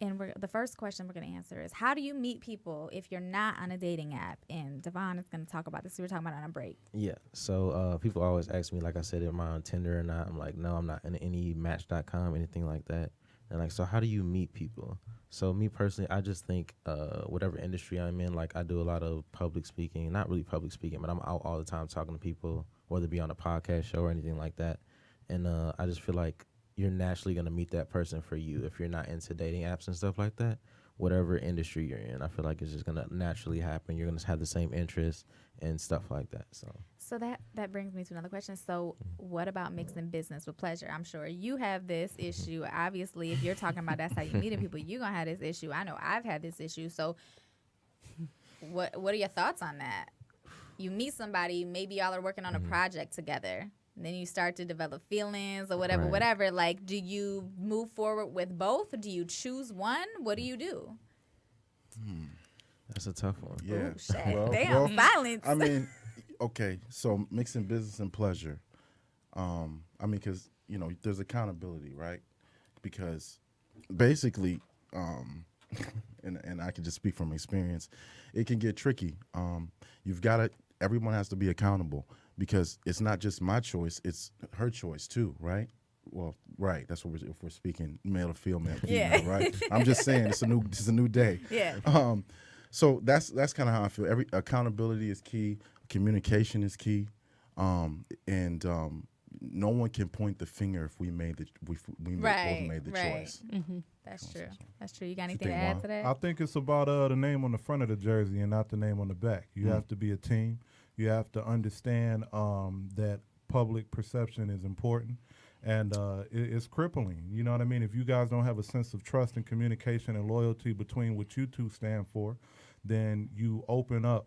And the first question we're going to answer is, how do you meet people if you're not on a dating app? And Devon is going to talk about this. We were talking about it on a break. Yeah. So people always ask me, like I said, am I on Tinder or not? I'm like, no, I'm not in any Match.com, anything like that. And like, so how do you meet people? So me personally, I just think whatever industry I'm in, like I do a lot of public speaking, not really public speaking, but I'm out all the time talking to people, whether it be on a podcast show or anything like that. And I just feel like you're naturally going to meet that person for you if you're not into dating apps and stuff like that. Whatever industry you're in, I feel like it's just going to naturally happen. You're going to have the same interests and stuff like that. So that brings me to another question. So what about mixing business with pleasure? I'm sure you have this issue. Obviously, if you're talking about that's how you meet people, you're going to have this issue. I know I've had this issue. So what are your thoughts on that? You meet somebody, maybe y'all are working on a project together. And then you start to develop feelings or whatever, Right. whatever. Like, do you move forward with both? Or do you choose one? What do you do? That's a tough one. Yeah. Ooh, shit. Well, Damn, silence. I mean, okay, so mixing business and pleasure. I mean, because, you know, there's accountability, right? Because basically, and I can just speak from experience, it can get tricky. You've got to, everyone has to be accountable because it's not just my choice, it's her choice too, right? Well, right. That's what if we're speaking male or female, Yeah. right? I'm just saying it's a new day. Yeah. So that's kind of how I feel. Every accountability is key. Communication is key, and no one can point the finger if we made both made the choice. That's true. That's true. You got you anything to think, add Juan? to that? I think it's about the name on the front of the jersey and not the name on the back. You have to be a team. You have to understand that public perception is important, and it's crippling. You know what I mean? If you guys don't have a sense of trust and communication and loyalty between what you two stand for, then you open up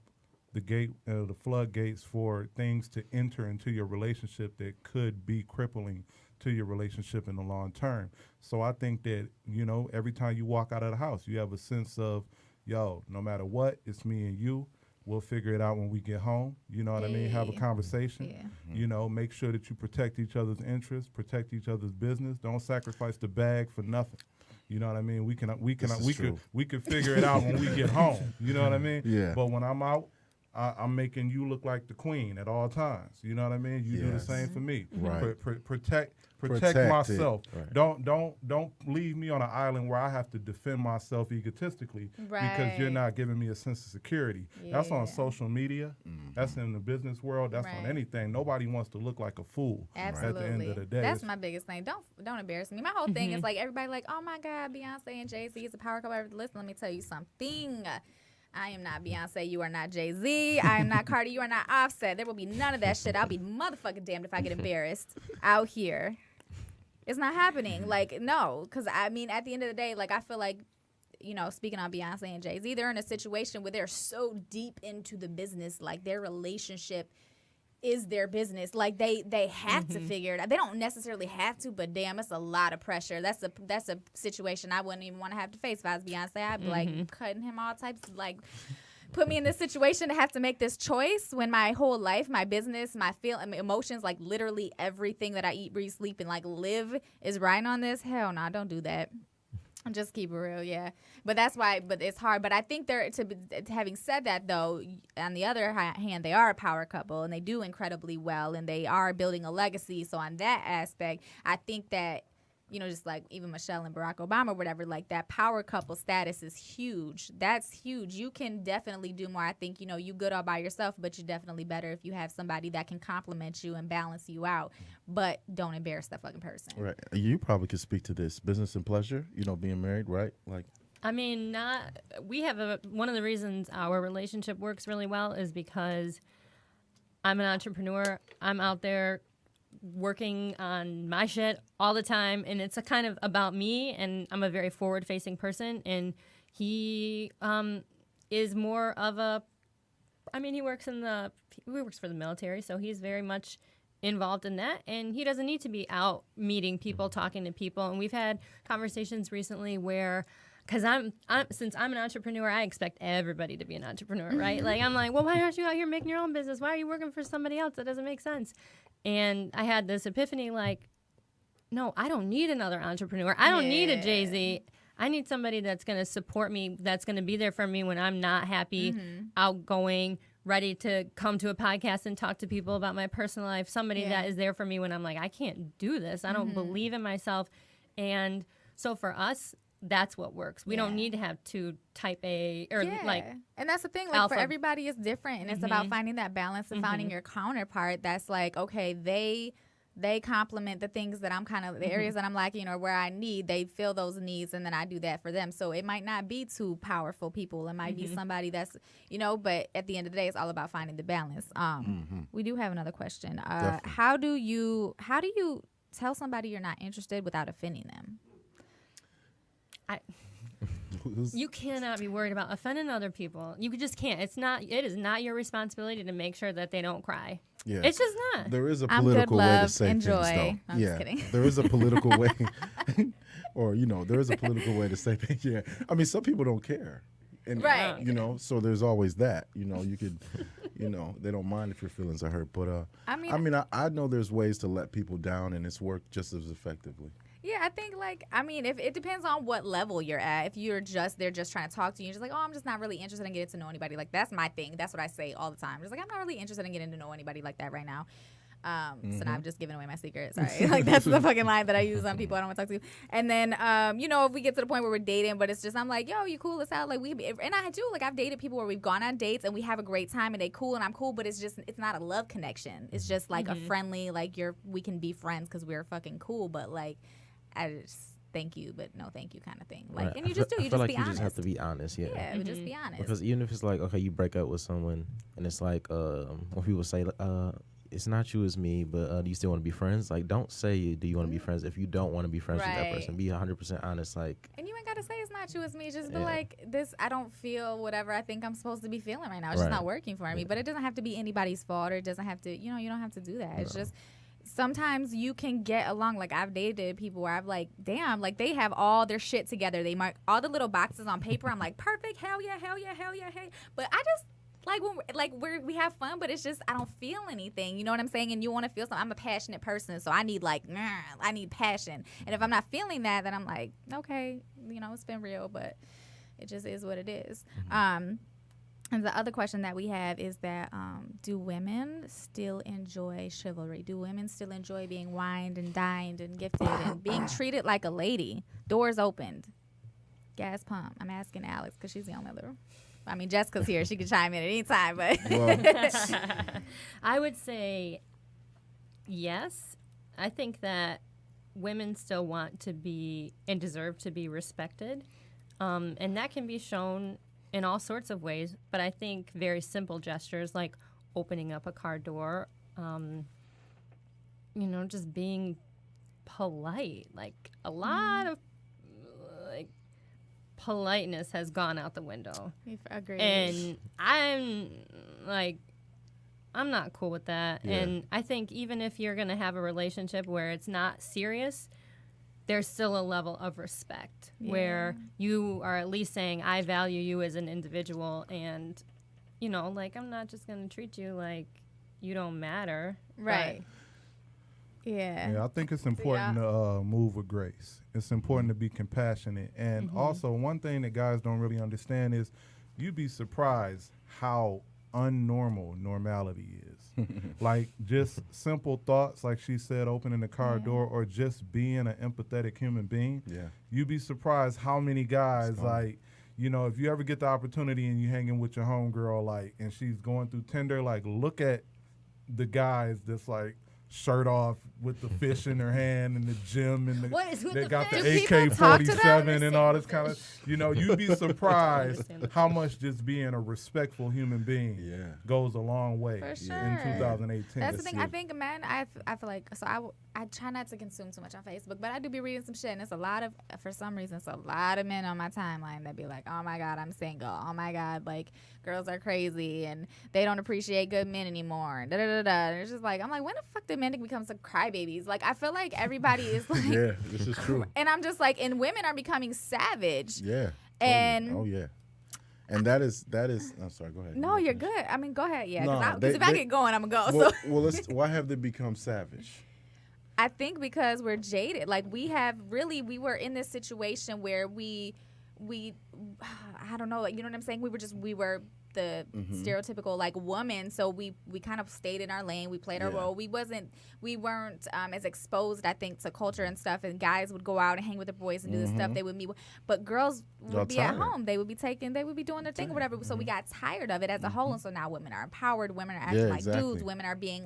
the floodgates for things to enter into your relationship that could be crippling to your relationship in the long term. So I think that, you know, every time you walk out of the house, you have a sense of, yo, no matter what, it's me and you. We'll figure it out when we get home. You know what I mean? Have a conversation. Yeah. You know, make sure that you protect each other's interests, protect each other's business. Don't sacrifice the bag for nothing. You know what I mean? We could figure it out when we get home. You know what I mean? Yeah. But when I'm out, I'm making you look like the queen at all times. You know what I mean? You do the same for me. Right. Protect Protect myself. Right. Don't leave me on an island where I have to defend myself egotistically because you're not giving me a sense of security. That's on social media. That's in the business world. That's on anything. Nobody wants to look like a fool at the end of the day. That's my biggest thing. Don't embarrass me. My whole thing is like everybody like, oh my God, Beyonce and Jay-Z is a power couple. Listen, let me tell you something. I am not Beyonce. You are not Jay-Z. I am not Cardi. You are not Offset. There will be none of that shit. I'll be motherfucking damned if I get embarrassed out here. It's not happening. Like, no. Because, I mean, at the end of the day, like, I feel like, you know, speaking on Beyonce and Jay-Z, they're in a situation where they're so deep into the business. Like, their relationship is their business. Like, they have to figure it out. They don't necessarily have to, but damn, it's a lot of pressure. That's a situation I wouldn't even want to have to face if I was Beyonce. I'd be like cutting him all types of, like, put me in this situation to have to make this choice when my whole life, my business, my emotions, like literally everything that I eat, breathe, sleep, and like live is riding on this. Hell no, don't do that. Just keep it real, yeah. But that's why, but it's hard. But I think having said that, though, on the other hand, they are a power couple, and they do incredibly well, and they are building a legacy. So on that aspect, I think that, you know, just like even Michelle and Barack Obama or whatever, like that power couple status is huge. That's huge. You can definitely do more. I think, you know, you good all by yourself, but you're definitely better if you have somebody that can complement you and balance you out. But don't embarrass that fucking person. Right. You probably could speak to this. Business and pleasure, you know, being married, right? Like, I mean, one of the reasons our relationship works really well is because I'm an entrepreneur. I'm out there working on my shit all the time, and it's a kind of about me, and I'm a very forward-facing person, and he is more of a, I mean, he works for the military, so he's very much involved in that, and he doesn't need to be out meeting people, talking to people, and we've had conversations recently where, because since I'm an entrepreneur, I expect everybody to be an entrepreneur, right? Like, I'm like, well, why aren't you out here making your own business? Why are you working for somebody else? That doesn't make sense. And I had this epiphany, like, no, I don't need another entrepreneur. I don't need a Jay-Z. I need somebody that's going to support me, that's going to be there for me when I'm not happy, outgoing, ready to come to a podcast and talk to people about my personal life, somebody that is there for me when I'm like, I can't do this. I don't believe in myself. And so for us, that's what works. We don't need to have two type A or like. And that's the thing. Like alpha. For everybody, it's different, and it's about finding that balance and finding your counterpart. That's like, okay, they complement the things that I'm kind of the areas that I'm lacking or where I need. They fill those needs, and then I do that for them. So it might not be two powerful people. It might be somebody that's, you know. But at the end of the day, it's all about finding the balance. We do have another question. How do you tell somebody you're not interested without offending them? You cannot be worried about offending other people. You just can't. It is not your responsibility to make sure that they don't cry. yeah. It's just not. There is a I'm political good, way to love, say enjoy. things, though. I'm just kidding. There is a political way, or, you know, there is a political way to say things. Yeah. I mean, some people don't care. And, Right. you know, so there's always that. You know, you could, you know, they don't mind if your feelings are hurt. But, I know there's ways to let people down, and it's worked just as effectively. Yeah, I think, like, I mean, if it depends on what level you're at. If they're just trying to talk to you, you're just like, oh, I'm just not really interested in getting to know anybody. Like, that's my thing. That's what I say all the time. Just like, I'm not really interested in getting to know anybody like that right now. So now I've just given away my secret. Sorry. Like, that's the fucking line that I use on people I don't want to talk to. And then, you know, if we get to the point where we're dating, but it's just, I'm like, yo, you cool as hell. Like, and I do, like, I've dated people where we've gone on dates and we have a great time and they cool and I'm cool, but it's not a love connection. It's just like a friendly, like, we can be friends because we're fucking cool, but like, I just thank you, but no thank you kind of thing. Like, Right. and you just be honest. You just have to be honest, yeah. Yeah, but just be honest. Because even if it's like, okay, you break up with someone, and it's like, when people say, it's not you, it's me, but do you still want to be friends? Like, don't say, do you want to be friends if you don't want to be friends with that person. Be 100% honest, like. And you ain't got to say it's not you, it's me. Just be like, I don't feel whatever I think I'm supposed to be feeling right now. It's just not working for me. But it doesn't have to be anybody's fault, or it doesn't have to, you don't have to do that. It's just, sometimes you can get along. Like, I've dated people where I've like, damn, like they have all their shit together. They mark all the little boxes on paper. I'm like, perfect, hell yeah, hell yeah, hell yeah, hey. But I just we have fun, but it's just I don't feel anything. You know what I'm saying? And you want to feel something. I'm a passionate person, so I need I need passion. And if I'm not feeling that, then I'm like, okay, it's been real, but it just is what it is. And the other question that we have is that do women still enjoy chivalry? Do women still enjoy being wined and dined and gifted and being treated like a lady? Doors opened. Gas pump. I'm asking Alex because she's the only other. I mean, Jessica's here. She can chime in at any time. But I would say yes. I think that women still want to be and deserve to be respected. And that can be shown in all sorts of ways, but I think very simple gestures like opening up a car door, just being polite. Like a lot of politeness has gone out the window. Agreed. And I'm not cool with that. Yeah. And I think even if you're going to have a relationship where it's not serious, there's still a level of respect where you are at least saying, I value you as an individual, and, I'm not just going to treat you like you don't matter. Right. Yeah, I think it's important to move with grace. It's important to be compassionate. And also, one thing that guys don't really understand is you'd be surprised how unnormal normality is. Like just simple thoughts, like she said, opening the car door, or just being an empathetic human being. Yeah, you'd be surprised how many guys, if you ever get the opportunity and you hanging with your homegirl, and she's going through Tinder, look at the guys that's shirt off with the fish in their hand in the gym, and they got the AK-47 and all this kind of, you'd be surprised how much just being a respectful human being goes a long way in 2018. That's the thing. I think men, I feel like, so I try not to consume too much on Facebook, but I do be reading some shit, and for some reason, it's a lot of men on my timeline that be like, oh my God, I'm single. Oh my God, girls are crazy, and they don't appreciate good men anymore. Da, da, da, da. And it's just I'm like, when the fuck did men become some crybabies? I feel like everybody is yeah, this is true. And I'm just and women are becoming savage. Yeah. And oh yeah. And that is. I'm sorry. Go ahead. No, you're good. I mean, go ahead. Yeah. Because if I get going, I'm gonna go. Well, why have they become savage? I think because we're jaded. We were in this situation where we I don't know, you know what I'm saying? We were the stereotypical woman, so we kind of stayed in our lane. We played our role. We weren't as exposed, I think, to culture and stuff. And guys would go out and hang with the boys and do the stuff they would meet, but girls would be at home. They would be doing their thing or whatever. So we got tired of it as a whole. And so now women are empowered. Women are acting like dudes. Women are being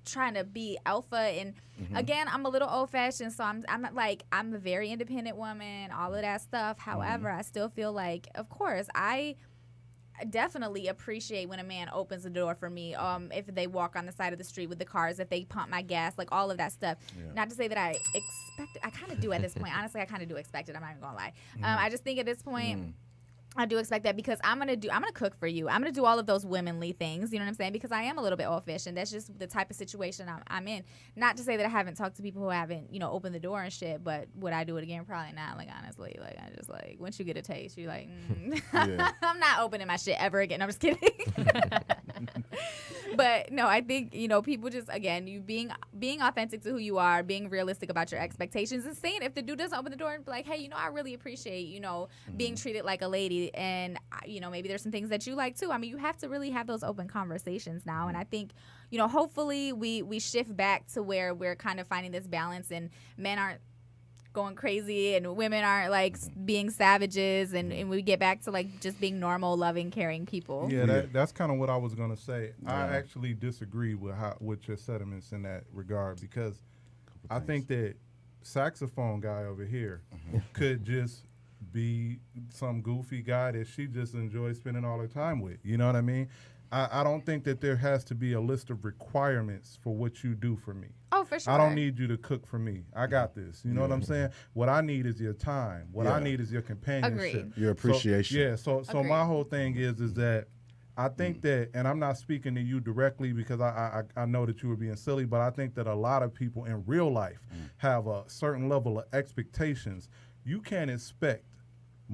trying to be alpha. And again, I'm a little old fashioned, so I'm a very independent woman. All of that stuff. However, I still feel of course, I definitely appreciate when a man opens the door for me, if they walk on the side of the street with the cars, if they pump my gas, all of that stuff. Not to say that I expect it. I kind of do at this point. Honestly, I kind of do expect it. I'm not even gonna lie. I just think at this point I do expect that, because I'm gonna cook for you. I'm gonna do all of those womanly things. You know what I'm saying? Because I am a little bit old-fashioned. That's just the type of situation I'm in. Not to say that I haven't talked to people who haven't, opened the door and shit. But would I do it again? Probably not. Honestly, I just once you get a taste, you're I'm not opening my shit ever again. I'm just kidding. But no, I think people just, again, you being authentic to who you are, being realistic about your expectations, and saying if the dude doesn't open the door and be like, hey, I really appreciate being treated like a lady, and maybe there's some things that you like too. I mean, you have to really have those open conversations now, and I think hopefully we shift back to where we're kind of finding this balance, and men aren't going crazy and women aren't being savages, and we get back to just being normal, loving, caring people. Yeah, that's kind of what I was gonna say. I actually disagree with your sentiments in that regard, because I think that saxophone guy over here could just be some goofy guy that she just enjoys spending all her time with. You know what I mean? I don't think that there has to be a list of requirements for what you do for me. Oh, for sure. I don't need you to cook for me. I got this. You know what I'm saying? What I need is your time. What I need is your companionship. Agreed. Your appreciation. So my whole thing is that I think that, and I'm not speaking to you directly because I know that you were being silly, but I think that a lot of people in real life have a certain level of expectations. You can't expect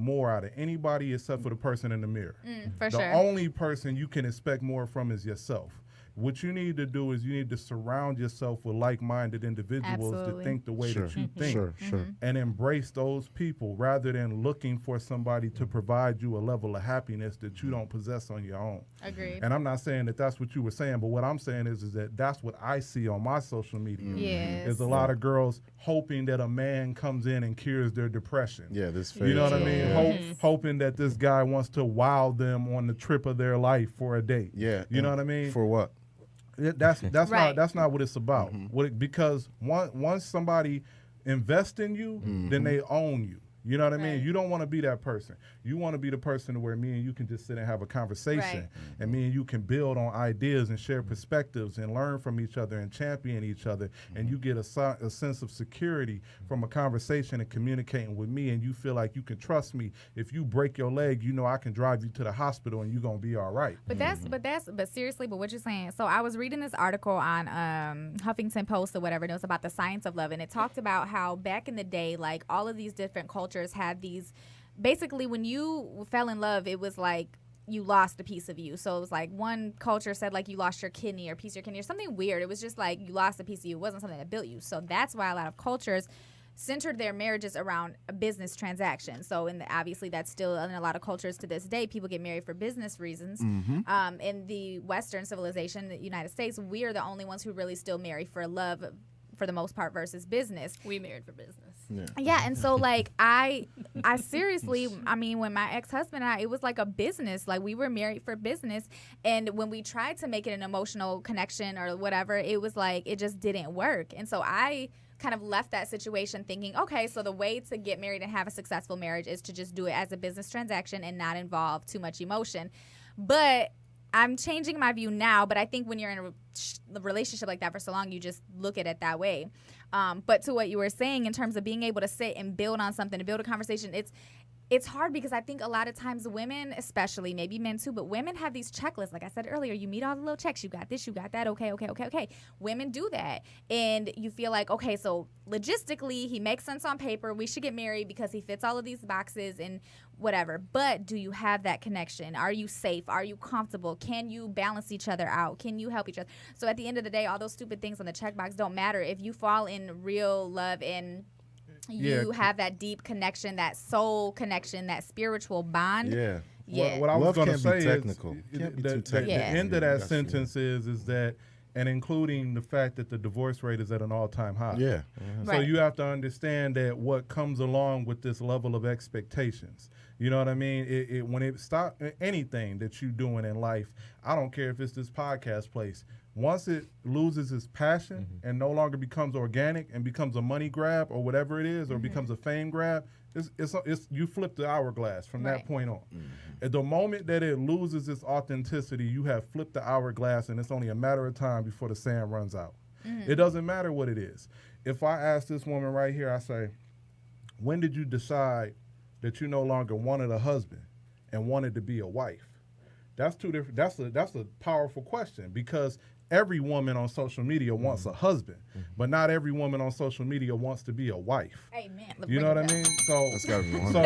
more out of anybody except for the person in the mirror. For The sure. only person you can expect more from is yourself. What you need to do is you need to surround yourself with like-minded individuals Absolutely. that think the way Sure. that you think. Sure. And embrace those people rather than looking for somebody to provide you a level of happiness that you don't possess on your own. Agreed. And I'm not saying that that's what you were saying, but what I'm saying is that that's what I see on my social media. Yes. Is a lot of girls hoping that a man comes in and cures their depression. Yeah, this. You know what I fairy mean? tale, Mm-hmm. yeah. Hoping that this guy wants to wow them on the trip of their life for a date. Yeah. You know and what I mean? For what? That's Right. not what it's about. Because once somebody invests in you, then they own you. You know what I mean? Right. You don't want to be that person. You want to be the person where me and you can just sit and have a conversation, Right. and me and you can build on ideas and share perspectives and learn from each other and champion each other, and you get a sense of security from a conversation and communicating with me, and you feel like you can trust me. If you break your leg, you know I can drive you to the hospital and you're gonna be all right. But seriously, but what you're saying. So I was reading this article on Huffington Post or whatever, and it was about the science of love, and it talked about how back in the day, like all of these different cultures had these. Basically, when you fell in love, it was like you lost a piece of you. So it was like one culture said like you lost your kidney or piece of your kidney or something weird. It was just like you lost a piece of you. It wasn't something that built you. So that's why a lot of cultures centered their marriages around a business transaction. So obviously that's still in a lot of cultures to this day. People get married for business reasons. In the Western civilization, the United States, we are the only ones who really still marry for love for the most part versus business. We married for business. Yeah, and so like I seriously, I mean, when my ex-husband and I, it was like a business. Like we were married for business, and when we tried to make it an emotional connection or whatever, it was like it just didn't work. And so I kind of left that situation thinking, okay, so the way to get married and have a successful marriage is to just do it as a business transaction and not involve too much emotion. But I'm changing my view now, but I think when you're in a relationship like that for so long, you just look at it that way. But to what you were saying in terms of being able to sit and build on something, to build a conversation, it's hard because I think a lot of times women, especially, maybe men too, but women have these checklists. Like I said earlier, you meet all the little checks. You got this, you got that. Okay. Women do that. And you feel like, okay, so logistically, he makes sense on paper. We should get married because he fits all of these boxes and whatever. But do you have that connection? Are you safe? Are you comfortable? Can you balance each other out? Can you help each other? So at the end of the day, all those stupid things on the checkbox don't matter. If you fall in real love and you have that deep connection, that soul connection, that spiritual bond. Yeah. Yeah. What I was Love going to can't be say technical. is Can't be the, too the technical. end of Yeah, that that's sentence is that, and including the fact that the divorce rate is at an all-time high. Yeah. So Right. you have to understand that what comes along with this level of expectations. You know what I mean? When it stops anything that you're doing in life, I don't care if it's this podcast place. Once it loses its passion and no longer becomes organic and becomes a money grab or whatever it is, or becomes a fame grab, it's you flip the hourglass from that Right. point on. At the moment that it loses its authenticity, you have flipped the hourglass, and it's only a matter of time before the sand runs out. It doesn't matter what it is. If I ask this woman right here, I say, when did you decide that you no longer wanted a husband and wanted to be a wife? That's two different. That's a powerful question, because every woman on social media wants a husband, but not every woman on social media wants to be a wife. Amen. You know what I mean? That's gotta be one. So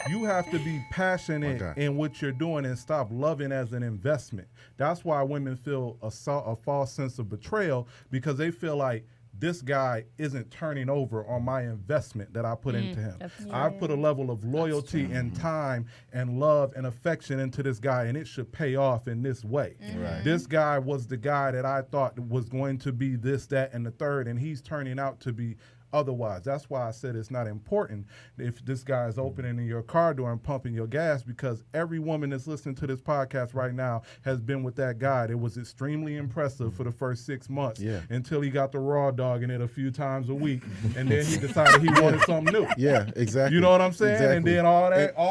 you have to be passionate Okay. in what you're doing and stop loving as an investment. That's why women feel a false sense of betrayal, because they feel like this guy isn't turning over on my investment that I put into him. I put a level of loyalty and time and love and affection into this guy, and it should pay off in this way. Right. This guy was the guy that I thought was going to be this, that, and the third, and he's turning out to be otherwise. That's why I said it's not important if this guy is opening your car door and pumping your gas, because every woman that's listening to this podcast right now has been with that guy. It was extremely impressive for the first 6 months until he got the raw dog in it a few times a week, and then he decided he wanted something new. Yeah, exactly. You know what I'm saying? Exactly. And then all that go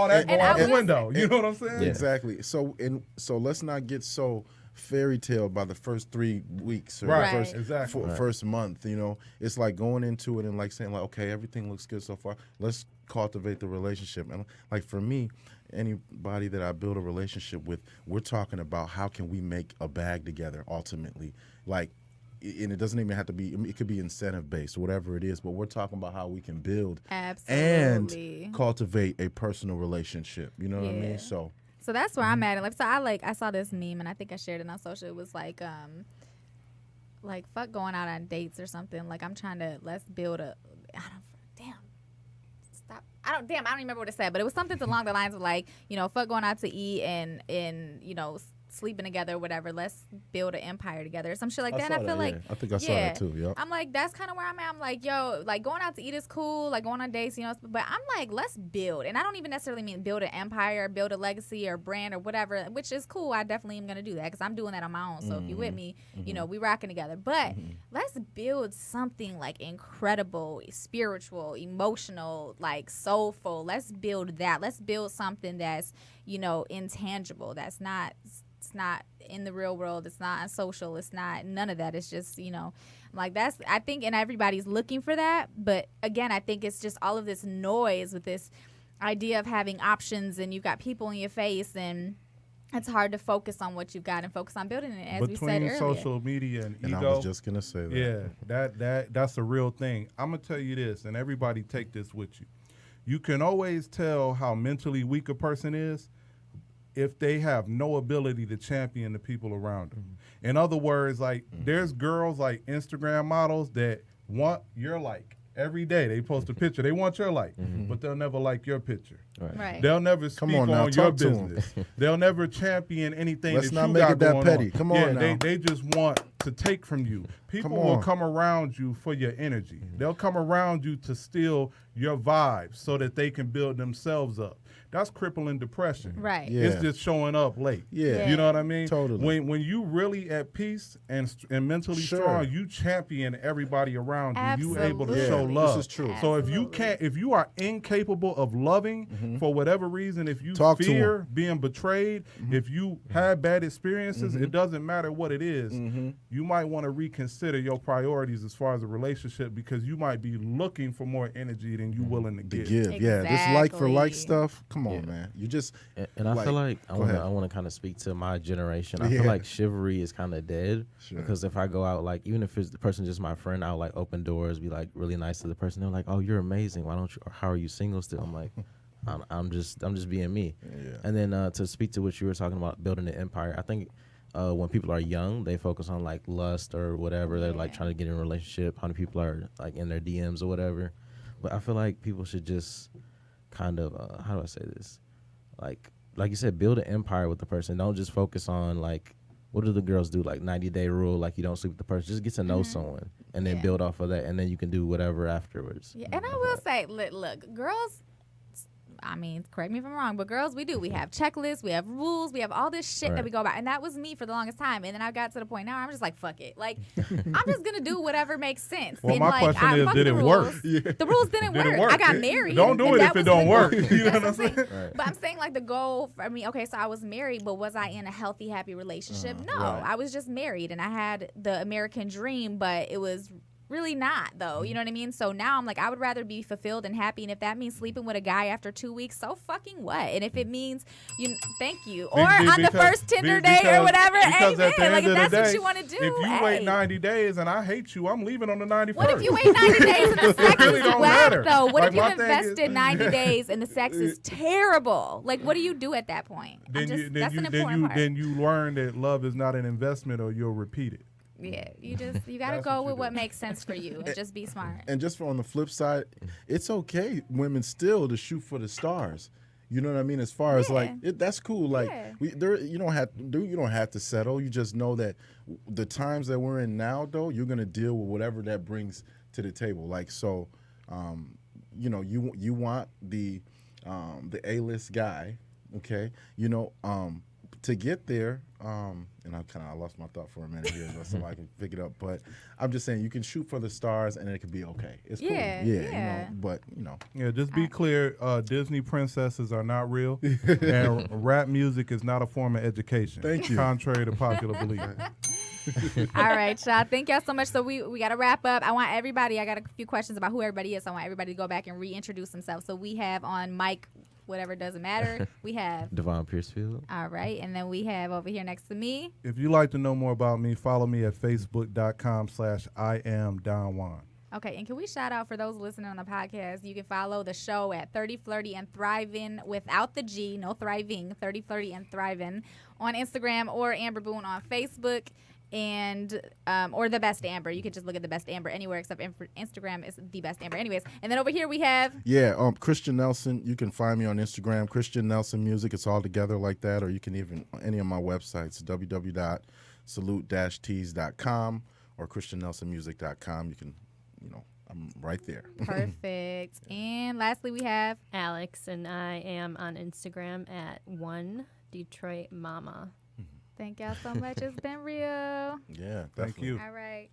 out the and- window. You know what I'm saying? Exactly. So let's not get so fairy tale by the first 3 weeks or Right. the first, Exactly. first month. You know, it's like going into it and like saying like, okay, everything looks good so far. Let's cultivate the relationship. And like for me, anybody that I build a relationship with, we're talking about how can we make a bag together ultimately. Like, and it doesn't even have to be. I mean, it could be incentive based, whatever it is. But we're talking about how we can build Absolutely. and cultivate a personal relationship. You know what I Yeah. mean? So that's where I'm at. Like, so I saw this meme, and I think I shared it on social. It was like fuck going out on dates or something. Like, I'm trying to let's build a. I don't remember what it said, but it was something along the lines of like, you know, fuck going out to eat and you know, sleeping together or whatever. Let's build an empire together or some shit like that. And I feel like, I think I saw that too. Yep. I'm like, that's kind of where I'm at. I'm like, yo, like going out to eat is cool, like going on dates, you know, but I'm like, let's build. And I don't even necessarily mean build an empire, build a legacy or brand or whatever, which is cool. I definitely am going to do that because I'm doing that on my own. So if you with me, you know, we rocking together. But let's build something like incredible, spiritual, emotional, like soulful. Let's build that. Let's build something that's, you know, intangible. That's not. It's not in the real world. It's not on social. It's not none of that. It's just, you know, like that's, I think, and everybody's looking for that. But again, I think it's just all of this noise with this idea of having options and you've got people in your face and it's hard to focus on what you've got and focus on building it, as we said earlier. Between social media and ego. I was just going to say that. Yeah, that's a real thing. I'm going to tell you this, and everybody take this with you. You can always tell how mentally weak a person is if they have no ability to champion the people around them. In other words, like there's girls like Instagram models that want your like every day. They post a picture. They want your like, but they'll never like your picture. Right. They'll never speak on your business. They'll never champion anything Let's that not you make got it that going petty. on. Come on now. They just want to take from you. People will come around you for your energy. They'll come around you to steal your vibes so that they can build themselves up. That's crippling depression. Right. Yeah. It's just showing up late. Yeah. You know what I mean? Totally. When you really at peace and mentally strong, you champion everybody around you. You able to show love. This is true. So if you are incapable of loving for whatever reason, if you fear being betrayed, if you had bad experiences, it doesn't matter what it is. You might want to reconsider your priorities as far as a relationship because you might be looking for more energy than you willing to give. Yeah, this like for like stuff. Come on, man. You just and I feel like I want to kind of speak to my generation. I feel like chivalry is kind of dead because if I go out, like even if the person just my friend, I'll like open doors, be like really nice to the person. They're like, "Oh, you're amazing. Why don't you? Or how are you single still?" I'm like, I'm just being me. Yeah. And then to speak to what you were talking about, building an empire. I think when people are young, they focus on like lust or whatever. They're like trying to get in a relationship. How many people are like in their DMs or whatever? But I feel like people should just kind of how do I say this? Like you said, build an empire with the person. Don't just focus on like what do the girls do? Like 90-day rule, like you don't sleep with the person. Just get to know someone and then build off of that, and then you can do whatever afterwards. Yeah, and I will say, look, girls. I mean, correct me if I'm wrong, but girls, we have checklists, we have rules, we have all this shit that we go about. And that was me for the longest time. And then I got to the point now where I'm just like, fuck it. Like, I'm just going to do whatever makes sense. Well, and my like, question is, did it work? The rules didn't work. I got married. Don't do it if it don't work. You know what I'm saying? But I'm saying, like, the goal, I mean, okay, so I was married, but was I in a healthy, happy relationship? No. I was just married, and I had the American dream, but it was really not, though. You know what I mean? So now I'm like, I would rather be fulfilled and happy. And if that means sleeping with a guy after 2 weeks, so fucking what? And if it means, thank you. Or on the first Tinder date or whatever, because amen. At the Like, end if that's of the day, what you want to do, if you wait 90 days and I hate you, I'm leaving on the 91st. What if you wait 90 days and the sex really is don't whack, matter. though? What Like, if you've my thing invested 90 days and the sex is terrible? Like, what do you do at that point? That's an important part. Then you learn that love is not an investment, or you'll repeat it. Yeah, you got to go with what makes sense for you and just be smart. And just on the flip side, it's okay, women still to shoot for the stars. You know what I mean? As far as like that's cool. Like you don't have to settle. You just know that the times that we're in now, though, you're gonna deal with whatever that brings to the table. Like so, you know, you want the A-list guy, okay? You know, to get there, and I lost my thought for a minute here, so I can pick it up. But I'm just saying, you can shoot for the stars, and it can be okay. It's cool, You know, but you know, just be clear. Disney princesses are not real, and rap music is not a form of education. Thank you. Contrary to popular belief. All right, y'all. Thank y'all so much. So we got to wrap up. I want everybody. I got a few questions about who everybody is. So I want everybody to go back and reintroduce themselves. So we have on Mike whatever, doesn't matter. We have Devon Piercefield. all right, and then we have over here next to me. If you'd like to know more about me, follow me at facebook.com/IamDonJuan. Okay, and can we shout out for those listening on the podcast? You can follow the show at 30 Flirty and Thriving without the G, no thriving, 30 Flirty and Thriving on Instagram, or Amber Boone on Facebook, and or The Best Amber. You can just look at The Best Amber anywhere except Instagram is The Best Amber. Anyways, and then over here we have Christian Nelson. You can find me on Instagram, Christian Nelson Music. It's all together like that, or you can even any of my websites, www.salute-tees.com or christiannelsonmusic.com. You can, I'm right there. perfect. And lastly we have Alex, and I am on Instagram at One Detroit Mama. thank y'all so much. It's been real. Yeah, Thank definitely. you. All right.